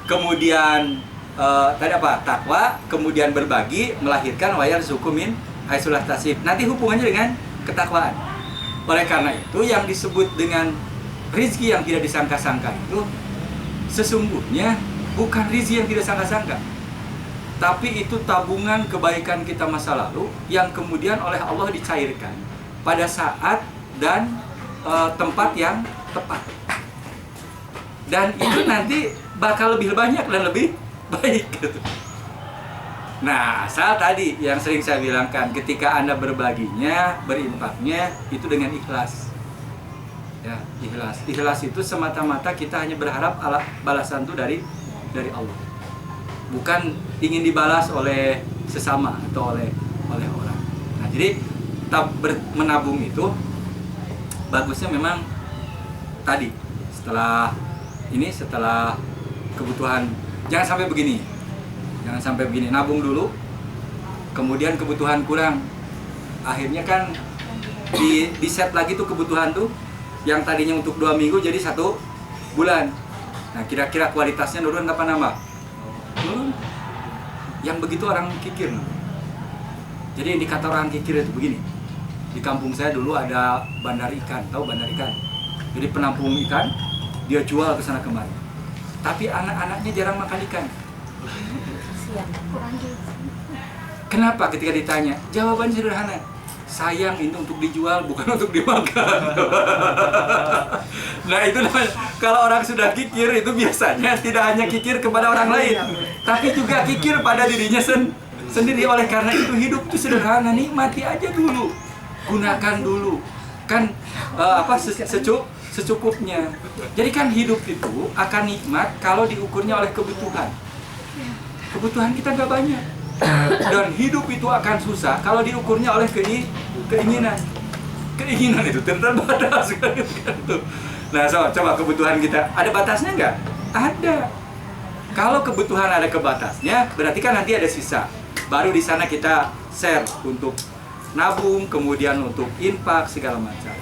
kemudian tadi apa? Takwa, kemudian berbagi, melahirkan wayar sukumin aisulah tasib. Nanti hubungannya dengan ketakwaan. Oleh karena itu yang disebut dengan rizki yang tidak disangka-sangka itu sesungguhnya bukan rizki yang tidak sangka-sangka, tapi itu tabungan kebaikan kita masa lalu yang kemudian oleh Allah dicairkan pada saat dan tempat yang tepat. Dan itu nanti bakal lebih banyak dan lebih baik gitu. Nah, asal tadi yang sering saya bilangkan, ketika Anda berbaginya, berinfaknya itu dengan ikhlas. Ya, ikhlas. Ikhlas itu semata-mata kita hanya berharap balasan itu dari Allah. Bukan ingin dibalas oleh sesama atau oleh orang. Nah, jadi menabung itu bagusnya memang tadi setelah kebutuhan, jangan sampai begini. Nabung dulu, kemudian kebutuhan kurang, akhirnya kan di set lagi tuh kebutuhan tuh yang tadinya untuk 2 minggu jadi 1 bulan. Nah, kira-kira kualitasnya nurun apa nambah? Nurun. Yang begitu orang kikir. Jadi indikator orang kikir itu begini. Di kampung saya dulu ada bandar ikan, tahu bandar ikan? Jadi penampung ikan, dia jual ke sana kemari. Tapi anak-anaknya jarang makan ikan. Kenapa? Ketika ditanya, jawaban sederhana, sayang ini untuk dijual bukan untuk dimakan. Nah, itu namanya, kalau orang sudah kikir itu biasanya tidak hanya kikir kepada orang lain, tapi juga kikir pada dirinya sendiri. Oleh karena itu hidup itu sederhana, nikmati aja dulu, gunakan dulu, kan secukupnya. Jadi kan hidup itu akan nikmat kalau diukurnya oleh kebutuhan. Kebutuhan kita nggak banyak, dan hidup itu akan susah kalau diukurnya oleh keinginan. Keinginan itu terbatas kan itu. Nah, coba kebutuhan kita ada batasnya nggak? Ada. Kalau kebutuhan ada kebatasnya, berarti kan nanti ada sisa. Baru di sana kita share untuk nabung, kemudian untuk infak segala macam.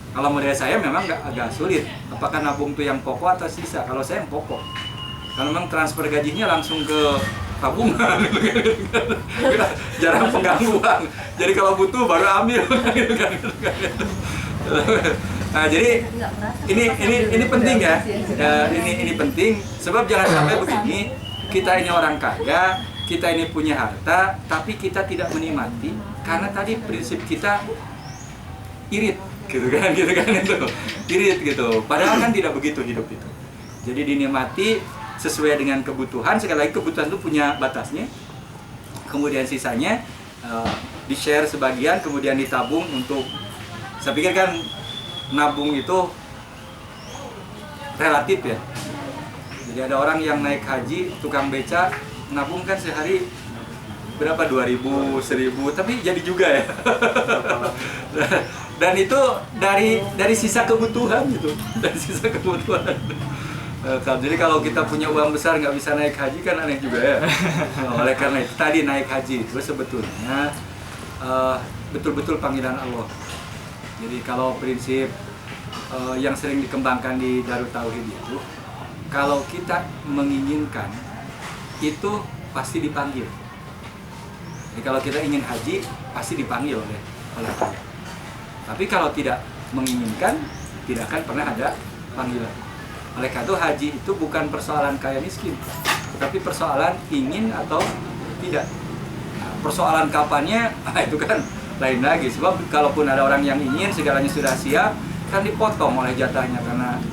Kalau menurut saya memang agak sulit. Apakah nabung itu yang pokok atau sisa? Kalau saya yang pokok. Kalau memang transfer gajinya langsung ke tabungan, jarang pengganggu uang. Jadi kalau butuh baru ambil. Nah, jadi ini penting ya. Ini penting sebab jangan sampai begini, kita ini orang kaya, kita ini punya harta, tapi kita tidak menikmati karena tadi prinsip kita irit, gitu kan itu. Irit gitu. Padahal kan tidak begitu hidup itu. Jadi dinikmati sesuai dengan kebutuhan. Sekali lagi kebutuhan itu punya batasnya. Kemudian sisanya di-share sebagian, kemudian ditabung untuk, saya pikir kan nabung itu relatif ya. Jadi ada orang yang naik haji, tukang beca, nabung kan sehari berapa, 2.000, 1.000, tapi jadi juga ya. Dan itu dari sisa kebutuhan gitu, dari sisa kebutuhan. Jadi kalau kita punya uang besar nggak bisa naik haji kan aneh juga ya. Oleh karena itu tadi naik haji itu sebetulnya betul-betul panggilan Allah. Jadi kalau prinsip yang sering dikembangkan di Darut Tauhid itu, kalau kita menginginkan itu pasti dipanggil. Jadi kalau kita ingin haji pasti dipanggil oleh Allah. Tapi kalau tidak menginginkan, tidak akan pernah ada panggilan. Oleh karena itu haji itu bukan persoalan kaya miskin, tapi persoalan ingin atau tidak. Nah, persoalan kapannya, itu kan lain lagi. Sebab kalaupun ada orang yang ingin segalanya sudah siap, kan dipotong oleh jatahnya karena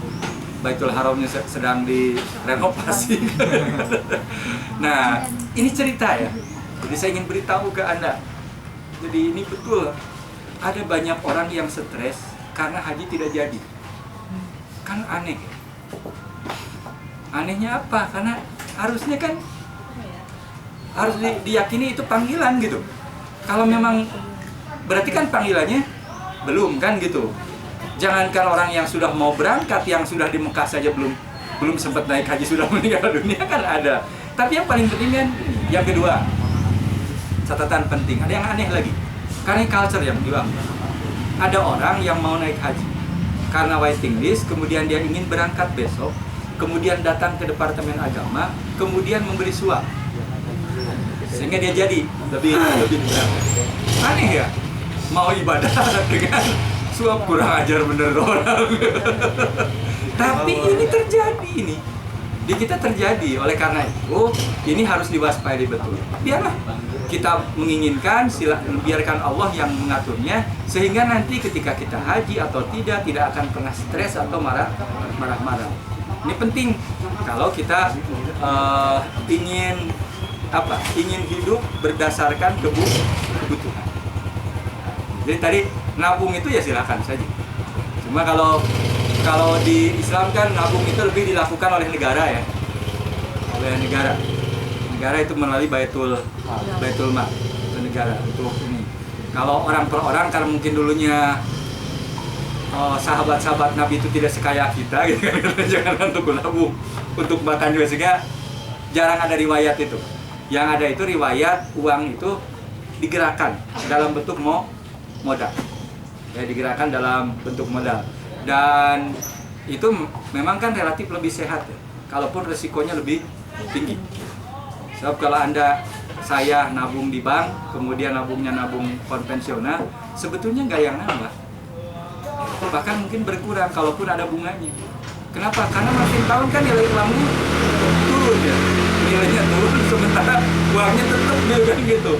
Baitul Haramnya sedang direnovasi. Nah, ini cerita ya. Jadi saya ingin beritahu ke Anda. Jadi ini betul, ada banyak orang yang stres karena haji tidak jadi. Kan aneh. Anehnya apa? Karena harusnya kan harus diyakini itu panggilan gitu. Kalau memang berarti kan panggilannya belum kan gitu. Jangankan orang yang sudah mau berangkat, yang sudah di Mekah saja belum sempat naik haji sudah meninggal dunia kan ada. Tapi yang paling penting kan yang kedua, catatan penting, ada yang aneh lagi. Karena culture yang bilang ada orang yang mau naik haji karena waiting list, kemudian dia ingin berangkat besok, kemudian datang ke Departemen Agama, kemudian memberi suap, sehingga dia jadi lebih diberangkat. Aneh ya, mau ibadah dengan suap, kurang ajar bener orang. Tapi ini terjadi ini. Di kita terjadi, oleh karena itu ini harus diwaspadai betul. Biarlah kita menginginkan, biarkan Allah yang mengaturnya, sehingga nanti ketika kita haji atau tidak akan pernah stres atau marah-marah. Ini penting kalau kita ingin hidup berdasarkan kebutuhan. Jadi tadi nabung itu ya silakan saja. Cuma kalau di Islam kan nabung itu lebih dilakukan oleh negara ya, oleh negara itu melalui baitul mal itu negara untuk ini. Kalau orang per orang, karena mungkin dulunya sahabat-sahabat Nabi itu tidak sekaya kita gitu kan, jangan untuk nabung untuk makan juga, sehingga jarang ada riwayat itu. Yang ada itu riwayat uang itu digerakkan dalam bentuk modal, ya, digerakkan dalam bentuk modal. Dan itu memang kan relatif lebih sehat ya, kalaupun resikonya lebih tinggi. Sebab kalau saya nabung di bank, kemudian nabungnya nabung konvensional, sebetulnya nggak yang nambah, bahkan mungkin berkurang kalaupun ada bunganya. Kenapa? Karena makin tahun kan nilai uangnya turun ya, nilainya turun, sementara uangnya tetap kan gitu.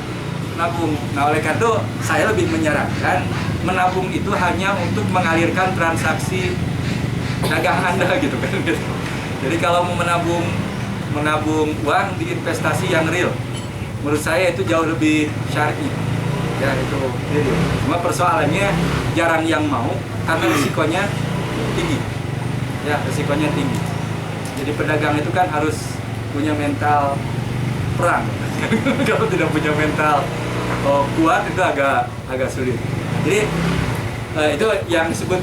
Nabung. Nah, oleh karena itu saya lebih menyarankan menabung itu hanya untuk mengalirkan transaksi dagang Anda gitu kan. Jadi kalau mau menabung uang di investasi yang real, menurut saya itu jauh lebih syar'i. Ya itu. Cuma persoalannya jarang yang mau karena risikonya tinggi. Ya, risikonya tinggi. Jadi pedagang itu kan harus punya mental perang. Kalau tidak punya mental kuat itu agak sulit. Jadi itu yang disebut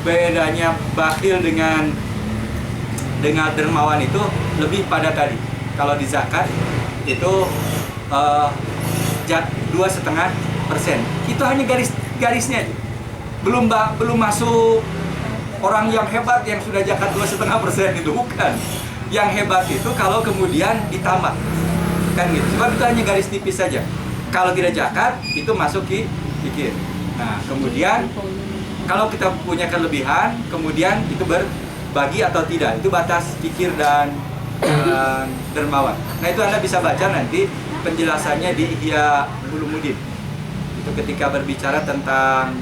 bedanya bakhil dengan dermawan itu lebih pada tadi. Kalau di zakat itu 2,5%. Itu hanya garisnya aja. Belum masuk orang yang hebat yang sudah zakat 2,5% itu, bukan. Yang hebat itu kalau kemudian ditambah. Kan gitu. Sebab itu hanya garis tipis saja. Kalau tidak zakat itu masuk fikir. Nah, kemudian kalau kita punya kelebihan, kemudian itu berbagi atau tidak, itu batas fikir dan dermawan. Nah, itu Anda bisa baca nanti penjelasannya di Ihya Ulumuddin. Itu ketika berbicara tentang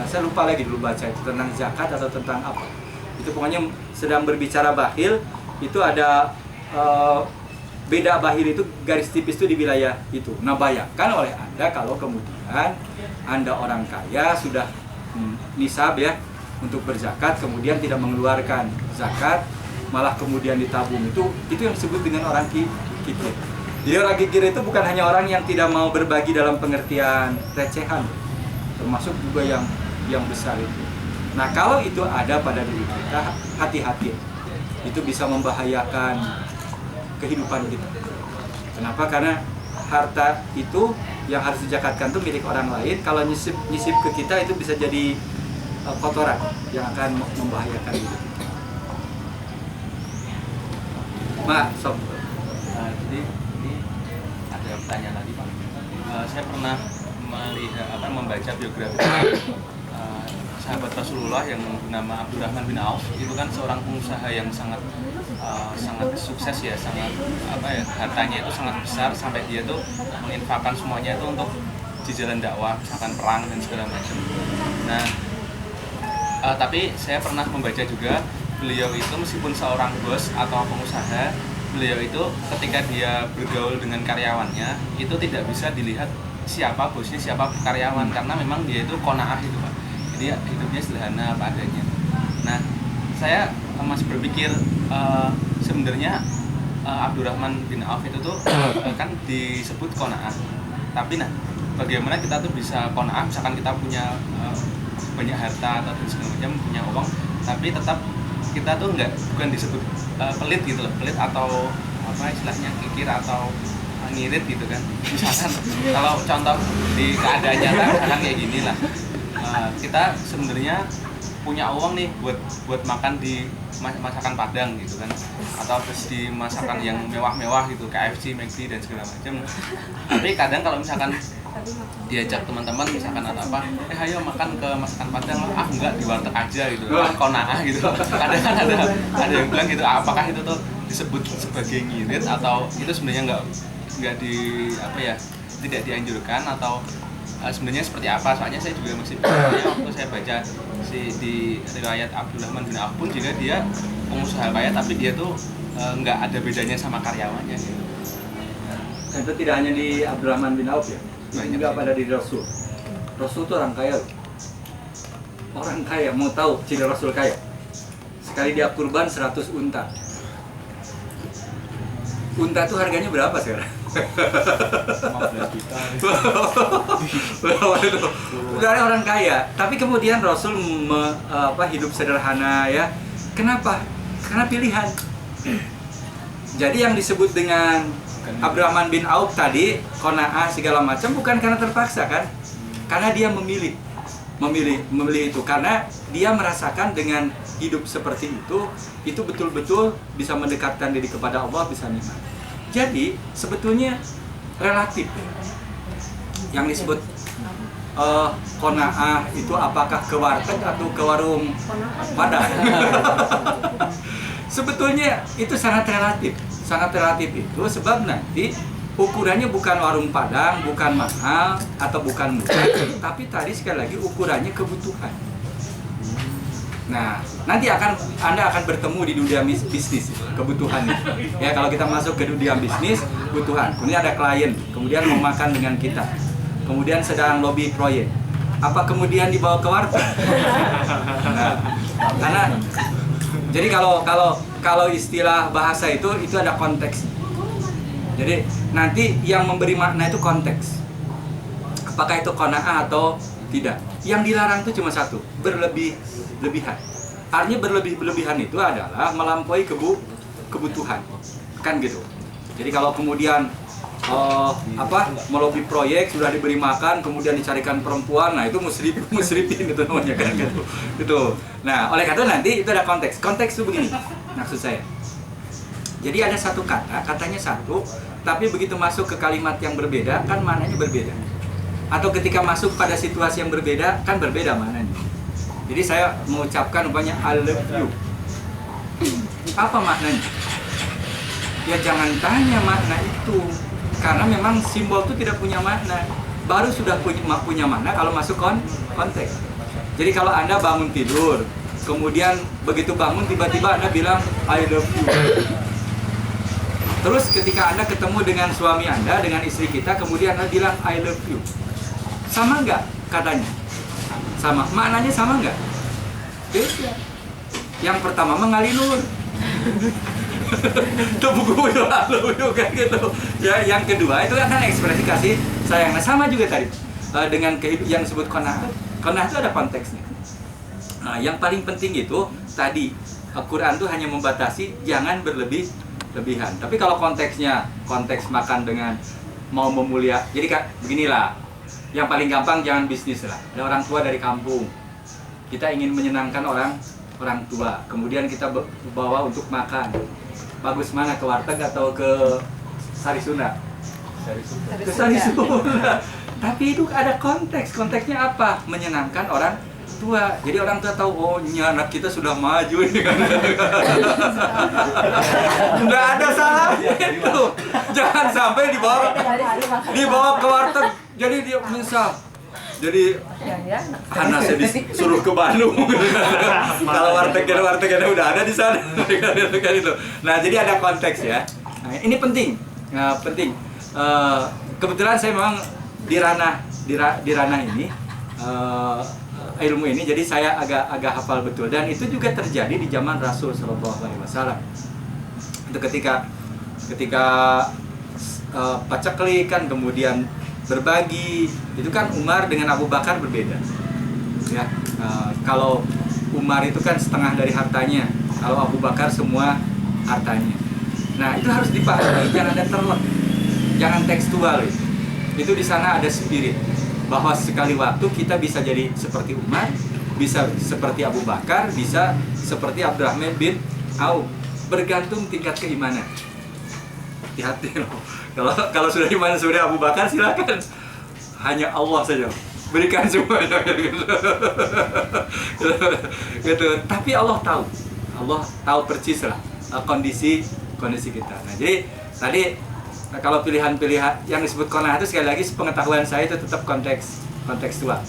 saya lupa lagi dulu baca itu tentang zakat atau tentang apa. Itu pokoknya sedang berbicara bakhil, itu ada beda bakhil itu garis tipis itu di wilayah itu. Nah, bayangkan oleh Anda kalau kemudian Anda orang kaya sudah nisab ya untuk berzakat, kemudian tidak mengeluarkan zakat, malah kemudian ditabung, itu yang disebut dengan orang kikir. Jadi orang kikir itu bukan hanya orang yang tidak mau berbagi dalam pengertian recehan, termasuk juga yang besar itu. Nah, kalau itu ada pada diri kita, hati-hati, itu bisa membahayakan kehidupan kita. Kenapa? Karena harta itu yang harus dizakatkan itu milik orang lain. Kalau nyisip ke kita itu bisa jadi kotoran yang akan membahayakan hidup kita. Sob. Jadi ini ada pertanyaan lagi Pak. Saya pernah membaca biografi sahabat Rasulullah yang bernama Abdurrahman bin Auf. Itu kan seorang pengusaha yang sangat sukses ya, hartanya itu sangat besar sampai dia tuh menginfakkan semuanya itu untuk di jalan dakwah, misalkan perang dan segala macam. Nah, tapi saya pernah membaca juga beliau itu meskipun seorang bos atau pengusaha, beliau itu ketika dia bergaul dengan karyawannya itu tidak bisa dilihat siapa bosnya siapa karyawan, karena memang dia itu qanaah itu Pak. Jadi hidupnya sederhana apa adanya. Nah, saya masih berpikir sebenarnya Abdurrahman bin Auf itu tuh kan disebut qanaah. Tapi bagaimana kita tuh bisa qanaah, misalkan kita punya banyak harta atau segala macam, punya uang, tapi tetap kita tuh bukan disebut pelit gitu loh, pelit atau apa istilahnya kikir atau ngirit gitu kan. Misalkan kalau contoh di keadaan nyata misalkan kayak gini lah, kita sebenarnya punya uang nih buat makan di masakan Padang gitu kan, atau terus di masakan yang mewah-mewah gitu, KFC, McD dan segala macam. Tapi kadang kalau misalkan diajak teman-teman misalkan atau apa, ayo makan ke masakan Padang, enggak, di warteg aja gitu, kona'ah gitu. Kadang kan ada yang bilang gitu, apakah itu tuh disebut sebagai ngirit atau itu sebenarnya nggak di apa ya, tidak dianjurkan, atau sebenarnya seperti apa? Soalnya saya juga masih waktu saya baca di riwayat Abdurrahman bin Auf pun juga dia pengusaha kaya, tapi dia tuh nggak ada bedanya sama karyawannya gitu. Dan itu tidak hanya di Abdurrahman bin Auf ya, Banyak juga sih. pada di Rasul. Rasul itu orang kaya loh. Orang kaya, mau tahu ciri Rasul kaya? Sekali dia kurban 100 unta. Unta tuh harganya berapa sekarang? 15 juta. Udah ada orang kaya, tapi kemudian Rasul hidup sederhana ya. Kenapa? Karena pilihan. Jadi yang disebut dengan Abdurrahman bin Auf tadi, qanaah segala macam, bukan karena terpaksa kan? Karena dia memilih itu, karena dia merasakan dengan hidup seperti itu betul-betul bisa mendekatkan diri kepada Allah, bisa nikmat. Jadi sebetulnya relatif yang disebut qanaah itu apakah ke warteg atau ke warung Padang? Sebetulnya itu sangat relatif itu, sebab nanti ukurannya bukan warung Padang, bukan mahal atau bukan murah, tapi tadi sekali lagi ukurannya kebutuhan. Nah, nanti Anda akan bertemu di dunia bisnis kebutuhannya. Ya, kalau kita masuk ke dunia bisnis, kebutuhan. Kemudian ada klien, kemudian mau makan dengan kita. Kemudian sedang lobby proyek. Apa kemudian dibawa ke warteg? Nah, karena jadi kalau istilah bahasa itu ada konteks. Jadi nanti yang memberi makna itu konteks. Apakah itu qanaah atau tidak? Yang dilarang itu cuma satu, berlebihan. Artinya berlebihan itu adalah melampaui kebutuhan, kan gitu. Jadi kalau kemudian melobi proyek sudah diberi makan, kemudian dicarikan perempuan, nah itu musrifin itu namanya kan gitu. Gitu. Nah, oleh karena itu nanti itu ada konteks. Konteks itu begini, maksud saya. Jadi ada satu katanya satu, tapi begitu masuk ke kalimat yang berbeda, kan maknanya berbeda. Atau ketika masuk pada situasi yang berbeda, kan berbeda maknanya. Jadi saya mengucapkan umpamanya I love you. Apa maknanya? Ya jangan tanya makna itu, karena memang simbol itu tidak punya makna. Baru sudah punya makna kalau masuk konteks. Jadi kalau Anda bangun tidur, kemudian begitu bangun tiba-tiba Anda bilang I love you. Terus ketika Anda ketemu dengan suami Anda, dengan istri kita, kemudian Anda bilang I love you. Sama nggak katanya? Sama. Maknanya sama nggak? Beda. Yang pertama mengalinur. Itu buku lalu kan gitu. Ya, yang kedua itu kan ekspresi kasih sayang. Nah, sama juga tadi dengan kehidupan yang disebut qanaah. Qanaah itu ada konteksnya. Nah, yang paling penting itu tadi Al-Quran itu hanya membatasi jangan berlebihan. Tapi kalau konteksnya konteks makan dengan mau memulia, jadi kan beginilah. Yang paling gampang jangan bisnis lah. Ada orang tua dari kampung, kita ingin menyenangkan orang tua, kemudian kita bawa untuk makan. Bagus mana, ke warteg atau ke Sarisuna? Ke Sarisuna. Tapi itu ada konteksnya apa? Menyenangkan orang tua. Jadi orang tua tahu, oh ini anak kita sudah maju ini kan. Nggak ada salahnya itu. Jangan sampai dibawa ke warteg. Jadi dia misal, jadi Hana saya disuruh ke Bandung. Kalau wartegnya udah ada di sana. Nah, jadi ada konteks ya. Nah, ini penting. Kebetulan saya memang di ranah ini ilmu ini, jadi saya agak hafal betul. Dan itu juga terjadi di zaman Rasul Shallallahu Alaihi Wasallam. Itu ketika pacaklik kan, kemudian berbagi, itu kan Umar dengan Abu Bakar berbeda ya. Kalau Umar itu kan setengah dari hartanya, kalau Abu Bakar semua hartanya. Nah, itu harus dipahami, jangan ada terlek, jangan tekstual itu di sana ada spirit bahwa sekali waktu kita bisa jadi seperti Umar, bisa seperti Abu Bakar, bisa seperti Abdurrahman bin Auf. Bergantung tingkat keimanan. Hati-hati loh. Kalau sudah iman sudah Abu Bakar, silakan. Hanya Allah saja berikan semuanya gitu. Tapi Allah tahu persis lah kondisi kita. Nah, jadi tadi kalau pilihan-pilihan yang disebut qanaah itu sekali lagi sepengetahuan saya itu tetap kontekstual.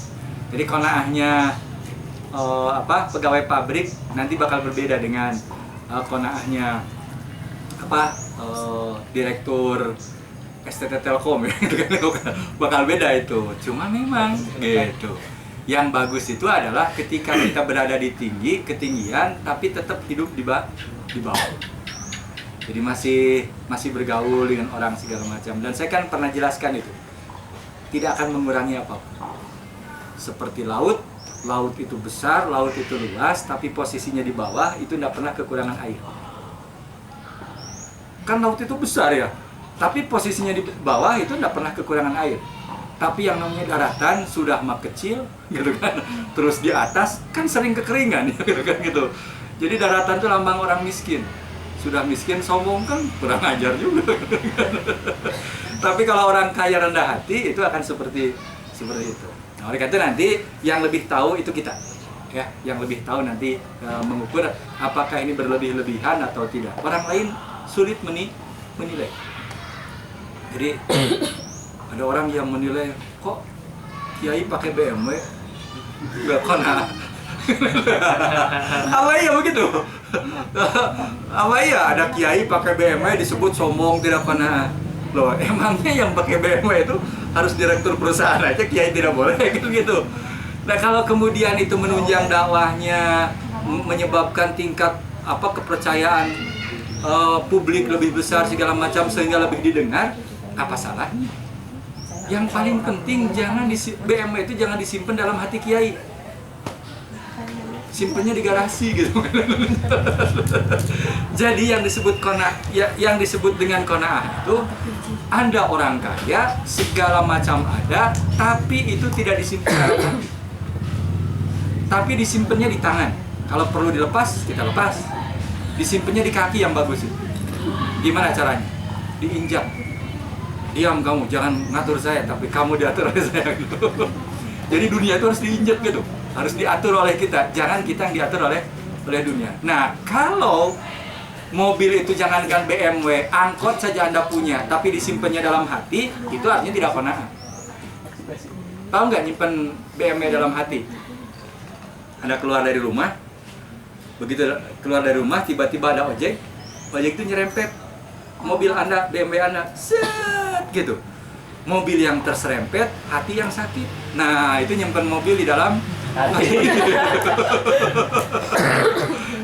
Jadi qanaahnya pegawai pabrik nanti bakal berbeda dengan qanaahnya direktur STT Telkom ya, bakal beda itu. Cuma memang gitu. Yang bagus itu adalah ketika kita berada di ketinggian, tapi tetap hidup di bawah. Jadi masih bergaul dengan orang segala macam. Dan saya kan pernah jelaskan itu, tidak akan mengurangi apapun. Seperti laut itu besar, laut itu luas, tapi posisinya di bawah itu tidak pernah kekurangan air. Kan laut itu besar ya, tapi posisinya di bawah itu tidak pernah kekurangan air. Tapi yang namanya daratan sudah mah kecil, gitu kan. Terus di atas kan sering kekeringan, gitu kan gitu. Jadi daratan itu lambang orang miskin. Sudah miskin sombong kan kurang ajar juga. Tapi kalau orang kaya rendah hati itu akan seperti itu. Nah, oleh karena itu nanti yang lebih tahu itu kita. Ya, yang lebih tahu nanti mengukur apakah ini berlebih-lebihan atau tidak. Orang lain sulit menilai. Jadi ada orang yang menilai kok kiai pakai BMW nggak qanaah. Apa iya begitu? Apa iya ada kiai pakai BMW disebut sombong tidak qanaah? Loh, emangnya yang pakai BMW itu harus direktur perusahaan aja, kiai tidak boleh gitu. Nah, kalau kemudian itu menunjang dakwahnya, menyebabkan tingkat kepercayaan publik lebih besar segala macam sehingga lebih didengar, apa salahnya? Yang paling penting BMW itu jangan disimpan dalam hati kiai. Simpennya di garasi gitu. Jadi yang disebut yang disebut dengan qanaah itu Anda orang kaya, segala macam ada, tapi itu tidak disimpan dalam hati. Tapi disimpannya di tangan. Kalau perlu dilepas, kita lepas. Disimpannya di kaki yang bagus itu. Gimana caranya? Diinjak. Diam kamu, jangan ngatur saya, tapi kamu diatur oleh saya gitu. Jadi dunia itu harus diinjak gitu. Harus diatur oleh kita, jangan kita yang diatur oleh dunia. Nah, kalau mobil itu jangankan BMW, angkot saja Anda punya, tapi disimpannya dalam hati, itu artinya tidak qanaah. Tahu nggak nyimpen BMW dalam hati? Anda keluar dari rumah, begitu keluar dari rumah, tiba-tiba ada ojek itu nyerempet mobil Anda, BMW Anda, set gitu. Mobil yang terserempet, hati yang sakit. Nah, itu nyimpen mobil di dalam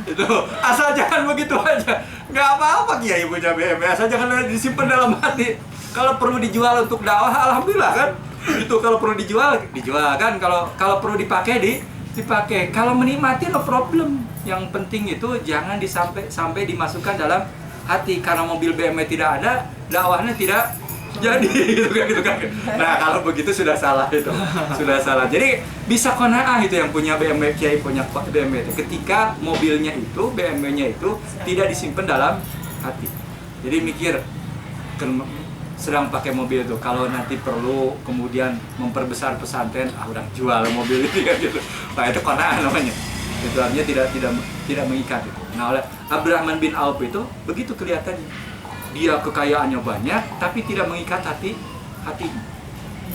itu asal jangan begitu aja, nggak apa-apa kiai punya BMW, asal jangan disimpan dalam hati. Kalau perlu dijual untuk dakwah, alhamdulillah kan. Itu kalau perlu dijual kan. Kalau perlu dipakai dipakai. Kalau menikmati no problem. Yang penting itu jangan sampai dimasukkan dalam hati, karena mobil BMW tidak ada, dakwahnya tidak jadi gitu kan. Nah, kalau begitu sudah salah itu. Sudah salah. Jadi bisa qanaah itu yang punya BMW, kiai punya BMW itu ketika mobilnya itu, BMW-nya itu tidak disimpan dalam hati. Jadi mikir sedang pakai mobil itu, kalau nanti perlu kemudian memperbesar pesantren, udah jual mobil itu kan gitu. Nah, itu qanaah namanya. Itu artinya tidak mengikat itu. Nah, oleh Abdurrahman bin Auf itu begitu kelihatannya. Dia kekayaannya banyak, tapi tidak mengikat hatinya.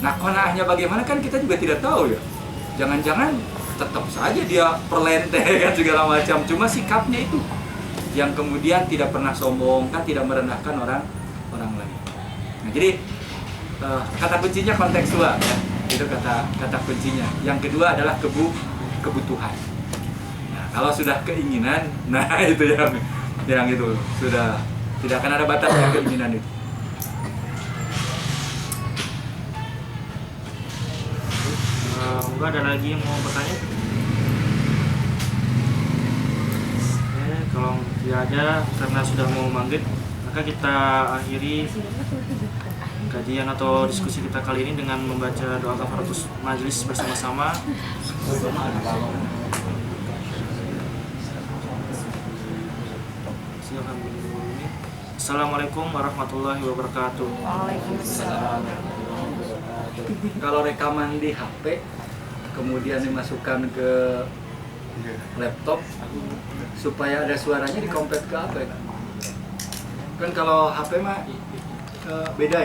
Nah, qanaahnya bagaimana kan kita juga tidak tahu ya. Jangan-jangan tetap saja dia perlente kan segala macam. Cuma sikapnya itu yang kemudian tidak pernah sombong, kan tidak merendahkan orang lain. Nah, jadi kata kuncinya kontekstual ya. Itu kata kuncinya. Yang kedua adalah kebutuhan. Nah, kalau sudah keinginan, nah itu yang itu sudah tidak akan ada batasnya keinginan itu. Enggak ada lagi yang mau bertanya? Kalau tidak ada, karena sudah mau maghrib, maka kita akhiri kajian atau diskusi kita kali ini dengan membaca doa kafaratus majlis bersama-sama. Assalamualaikum warahmatullahi wabarakatuh. Waalaikumsalam. Kalau rekaman di HP kemudian dimasukkan ke laptop supaya ada suaranya dikompet ke apa ya? Kan kalau HP mah beda ya.